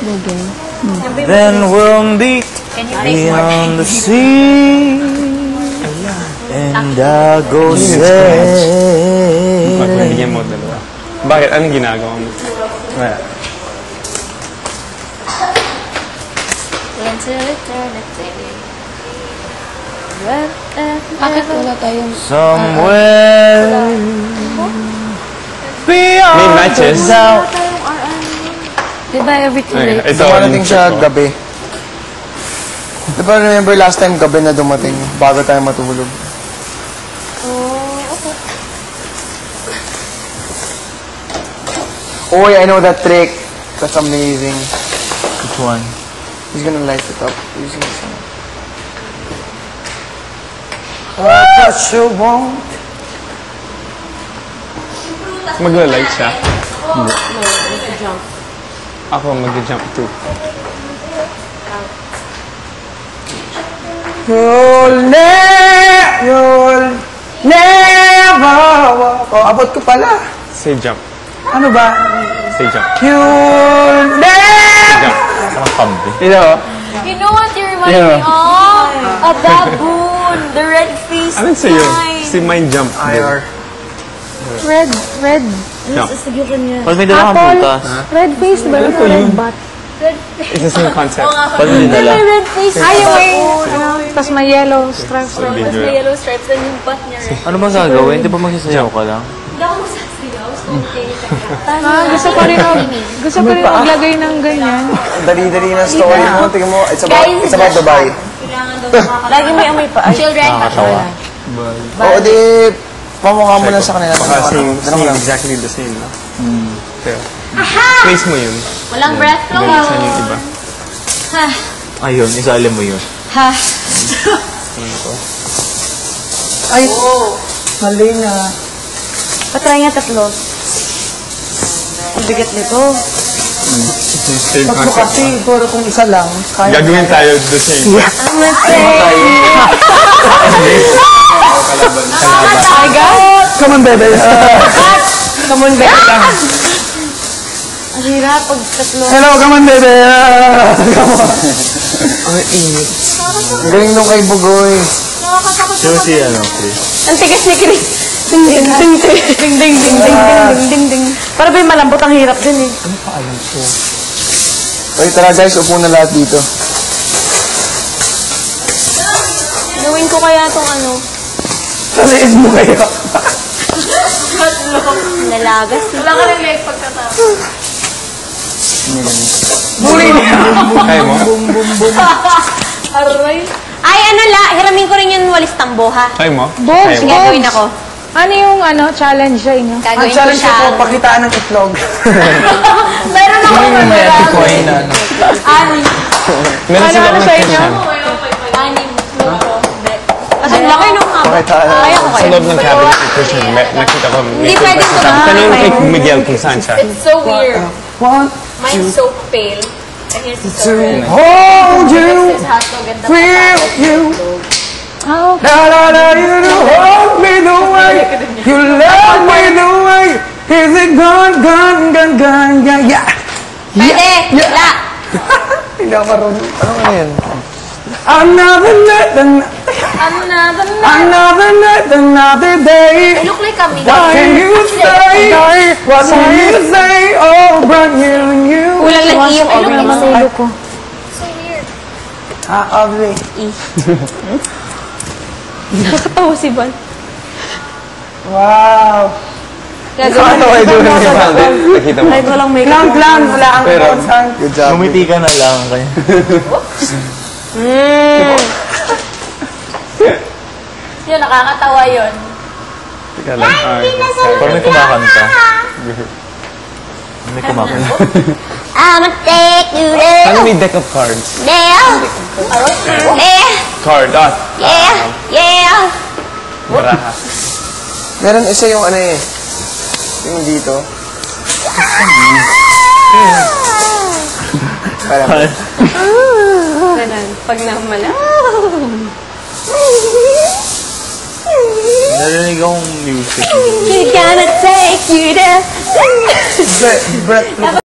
Then we'll meet beyond the sea, and I'll go say. Bigyan mo dalawa. Bakit? Anong ginagawa mo? Into eternity. Bakit wala tayong... Somewhere beyond May matches? the doubt. Diba everything late? Ito, Dumating siya gabi. Diba remember last time gabi na dumating bago tayo matulog? Okay. Oy, I know that trick. That's amazing. Which one? He's gonna light it up using the sun. What you want? magla-light siya. Ako mag-jump too. You'll never walk. Oh, abot ko pala. Say jump. Ano ba? Say jump. You'll never. Jump. Ang kambi. You know? You know what you remind me of? A baboon. The red-faced Anong sa'yo? guy. Si Mind Jump. IR. Red. Jump. Pag may dala kang putas, Red face ba? Ano po yun? Red bat. It's the same concept. pag may dala. May red-faced Ay, yung may... baboon. Tapos may yellow stripes. Sa Mas video. may yellow stripes na yung butt niya, right? Ano bang gagawin? Di ba magsasayaw ka lang? Hindi ako magsasayaw. Okay. Gusto ko rin maglagay ng ganyan. Dali-dali na story mo. Tingnan mo, it's about Dubai. Kailangan daw makakatawa. Lagi may amoy pa. Children. Nakakatawa. Oo, di, pamukha mo lang sa kanila. Baka same, exactly the same, no? Pero, place mo yun. Walang breath flow. Galisan yung iba. Ayun, isali mo yun. Ha. Ay, mali na. Patry nga tatlo. Ang bigat nito. Same Tatlo concept. kasi, puro kung isa lang. Kaya Gagawin tayo the same. My God! Come on, baby. Come on, baby. Ang hirap pag tatlo. Hello, come on, baby. Come on. Ang init. Galing nung kay Bugoy. Sino si ano, Chris? Ang tigas ni Chris. Ding ding ding ding ding ding ding ding ding ding. Para ba yung malambot ang hirap din eh. Okay, tara guys, upo na lahat dito. Gawin ko kaya itong ano. Taliis mo kayo. Nalagas. Wala ka rin leg pagkatapos. Muli niya. Kaya mo? Aray. Ay, ano hiramin ko rin yung walis tambo, ha? Kaya mo? Bogs, Kaya mo? Gagawin ako. Ano yung challenge sa inyo? Ang Gagawin ko challenge siya. ko, pakitaan ng itlog. Meron ako Bitcoin na ano. Anim. Meron sila Ano sa inyo? nutrition. Anim. Kasi laki nung haba. Pakitaan. Kaya ko Sa kayo. loob ng cabinet nutrition, nakita ko. Hindi pwede ito. Tanong kay Miguel kung saan siya. It's so weird. One, Mine's so pale. And here's so two, red. hold you, This has so ganda. feel you. Oh, La la la, you hold me the way, you love me the way. Is it gone, yeah, yeah. Pwede! La! Hindi ako marunong. Ano nga yan? Another night, another day. I look like kami. What can you say? What can you say? Oh, brand new. kulang lang iyong I look like ulo ko. so weird. Ugly. Nakakatawa si Val. Wow. Ano kayo doon ni Valde? Nakita mo? Kahit walang makeup. Lang, wala ang Pero- constant. Good job. Umiti ka na lang. Kaya. Yun, nakakatawa yun. Teka lang. Parang may kumakanta. May kumakanta. I'ma take you there. Ano may deck of cards? There. There. Card, Yeah. Baraha. Meron isa yung ano eh. Yung dito. Parang. Ganun. Pag namala. Narinig akong music. Gonna take you there. Breath.